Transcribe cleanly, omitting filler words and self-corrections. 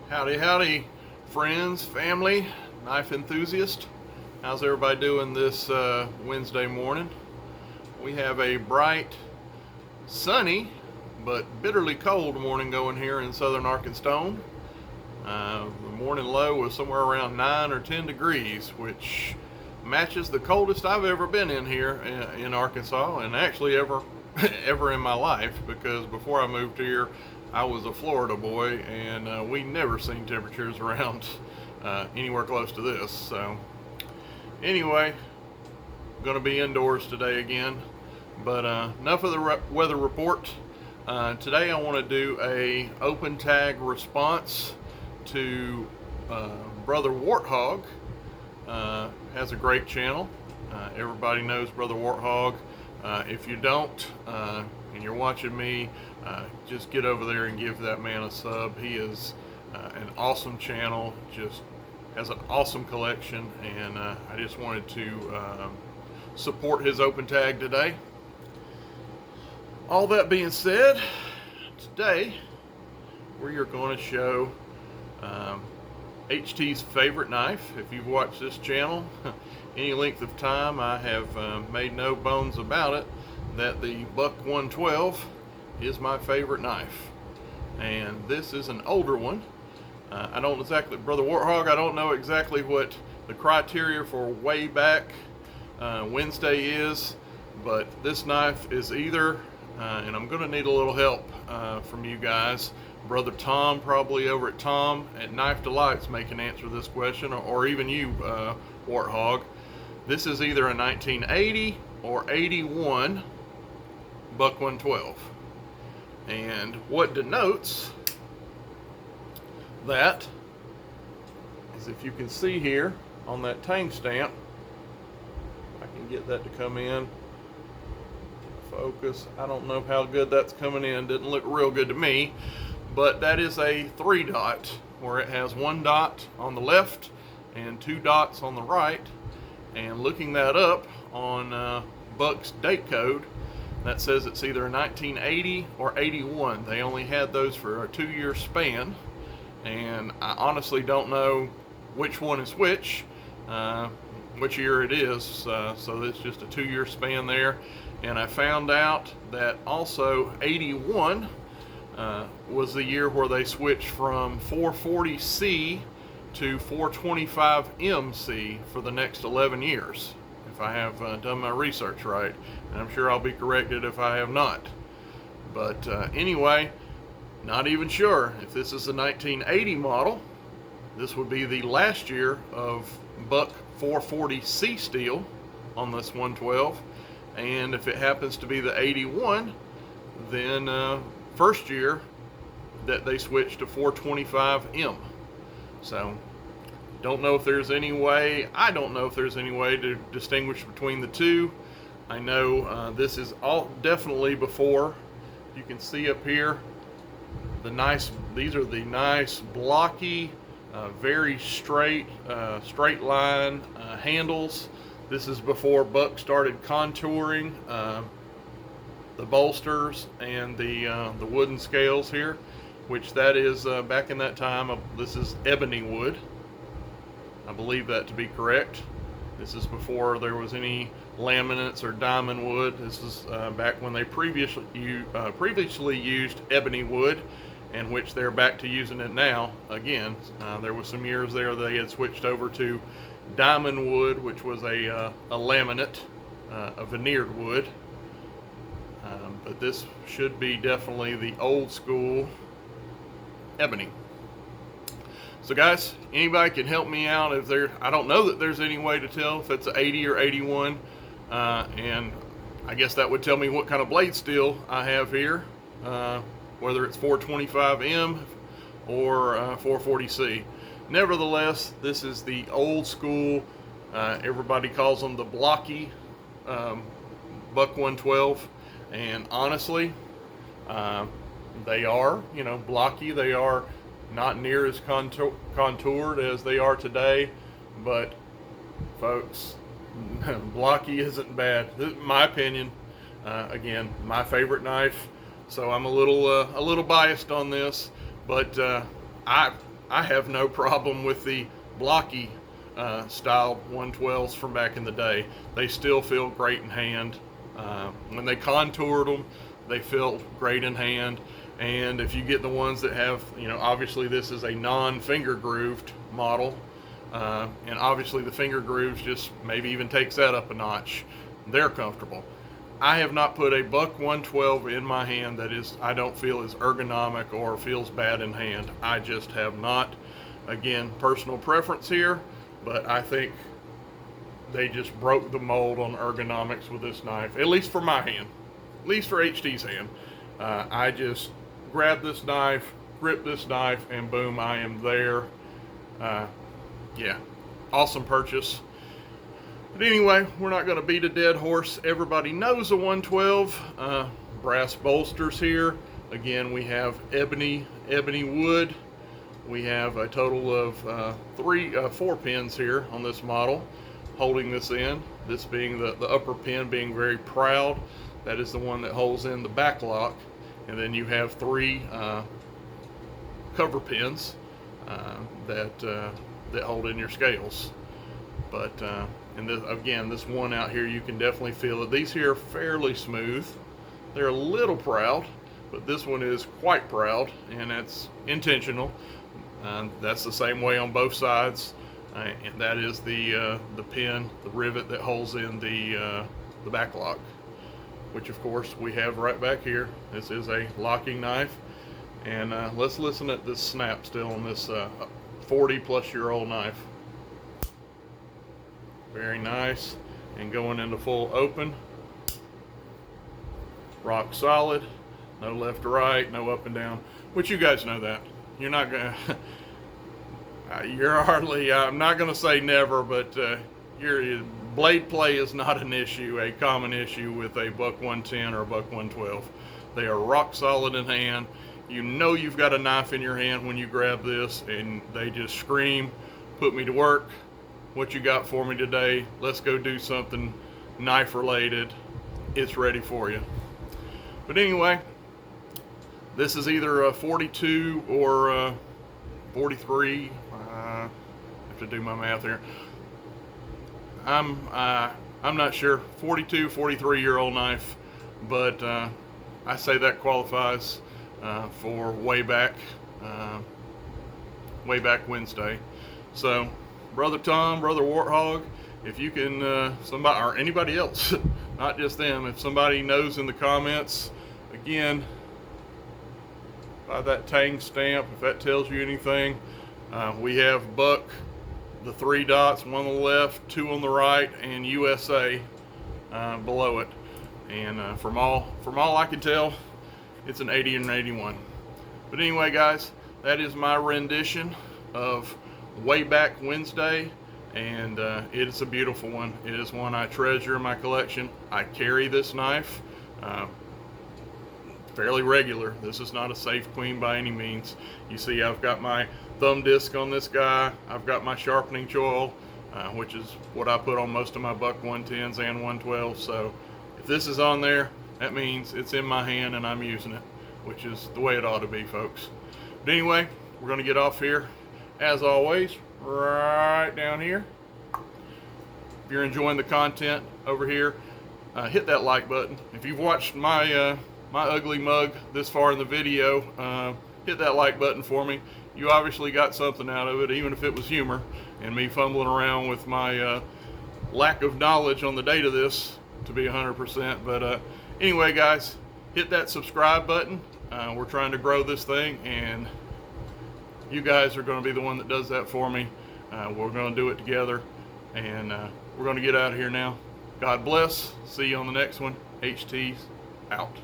Howdy, howdy, friends, family, knife enthusiast. How's everybody doing this Wednesday morning? We have a bright, sunny, but bitterly cold morning going here in southern Arkansas. The morning low was somewhere around 9 or 10 degrees, which matches the coldest I've ever been in here in Arkansas, and actually ever in my life, because before I moved here, I was a Florida boy, and we never seen temperatures around anywhere close to this. So anyway, going to be indoors today again, but enough of the weather report. Today I want to do a open tag response to Brother Warthog. Has a great channel. Everybody knows Brother Warthog. If you don't, and you're watching me, just get over there and give that man a sub. He is an awesome channel, just has an awesome collection, and I just wanted to support his open tag today. All that being said, today we are going to show HT's favorite knife. If you've watched this channel any length of time, I have made no bones about it that the Buck 112 is my favorite knife, and this is an older one. I don't exactly, Brother Warthog, I don't know exactly what the criteria for way back Wednesday is, but this knife is either, and I'm going to need a little help from you guys. Brother Tom, probably over at Tom at Knife Delights, may can answer this question, or even you, Warthog. This is either a 1980 or 81 Buck 112. And what denotes that is, if you can see here on that tang stamp, I can get that to come in focus. I don't know how good that's coming in. Didn't look real good to me, but that is a 3 dot, where it has 1 dot on the left and 2 dots on the right. And looking that up on Buck's date code, that says it's either a 1980 or 81. They only had those for a 2-year span, and I honestly don't know which one is which year it is. So it's just a 2-year span there. And I found out that also 81 was the year where they switched from 440C to 425MC for the next 11 years, if I have done my research right, and I'm sure I'll be corrected if I have not. But anyway, not even sure if this is the 1980 model. This would be the last year of Buck 440C steel on this 112, and if it happens to be the 81, then first year that they switched to 425M. So don't know if there's any way, I don't know if there's any way to distinguish between the two. I know this is all definitely before. You can see up here these are the nice blocky, very straight line handles. This is before Buck started contouring the bolsters and the wooden scales here, which that is back in that time. This is ebony wood. I believe that to be correct. This is before there was any laminates or diamond wood. This is back when they previously used ebony wood, and which they're back to using it now again. There was some years there they had switched over to diamond wood, which was a laminate, a veneered wood. But this should be definitely the old school ebony. So guys, anybody can help me out if I don't know that there's any way to tell if it's an 80 or 81, and I guess that would tell me what kind of blade steel I have here, whether it's 425M or 440C. Nevertheless, this is the old school, everybody calls them the blocky Buck 112, and honestly, they are, blocky. They are not near as contoured as they are today, but folks, blocky isn't bad, in my opinion. Again, my favorite knife, so I'm a little biased on this, but I have no problem with the blocky styled 112s from back in the day. They still feel great in hand. When they contoured them, they feel great in hand. And if you get the ones that have, obviously this is a non-finger grooved model, and obviously the finger grooves just maybe even takes that up a notch. They're comfortable. I have not put a buck 112 in my hand that I don't feel is ergonomic or feels bad in hand. I just have not. Again, personal preference here, but I think they just broke the mold on ergonomics with this knife, at least for my hand, at least for HT's hand. I just grab this knife, grip this knife, and boom, I am there. Yeah, awesome purchase. But anyway, we're not going to beat a dead horse. Everybody knows a 112. Brass bolsters here. Again, we have ebony wood. We have a total of 4 pins here on this model holding this in. This being the upper pin being very proud. That is the one that holds in the back lock. And then you have 3 cover pins that hold in your scales. But and this one out here, you can definitely feel it. These here are fairly smooth. They're a little proud, but this one is quite proud, and that's intentional. That's the same way on both sides, and that is the pin, the rivet that holds in the back lock, which of course we have right back here. This is a locking knife, and let's listen at this snap still on this 40-plus-year-old knife. Very nice, and going into full open. Rock solid, no left to right, no up and down, which you guys know that. You're not gonna, I'm not gonna say never, but your blade play is not an issue, a common issue with a buck 110 or a buck 112. They are rock solid in hand. You know you've got a knife in your hand when you grab this, and they just scream, put me to work. What you got for me today? Let's go do something knife related. It's ready for you. But anyway, this is either a 42 or 43. I have to do my math here. I'm not sure. 42, 43-year-old knife, but I say that qualifies for way back Wednesday. So, Brother Tom, Brother Warthog, if you can, somebody or anybody else, not just them, if somebody knows in the comments, again, by that Tang stamp, if that tells you anything, we have buck, the 3 dots, 1 on the left, 2 on the right, and USA below it. And from all I can tell, it's an 80 and an 81. But anyway, guys, that is my rendition of Way Back Wednesday, and it is a beautiful one. It is one I treasure in my collection. I carry this knife fairly regular. This is not a safe queen by any means. You see, I've got my thumb disc on this guy. I've got my sharpening choil, which is what I put on most of my buck 110s and 112s. So if this is on there, that means it's in my hand and I'm using it, which is the way it ought to be, folks. But anyway, we're going to get off here. As always, right down here. If you're enjoying the content over here, hit that like button. If you've watched my ugly mug this far in the video, hit that like button for me. You obviously got something out of it, even if it was humor and me fumbling around with my lack of knowledge on the date of this, to be 100%. But anyway, guys, hit that subscribe button. We're trying to grow this thing, and you guys are going to be the one that does that for me. We're going to do it together, and we're going to get out of here now. God bless. See you on the next one. HT's out.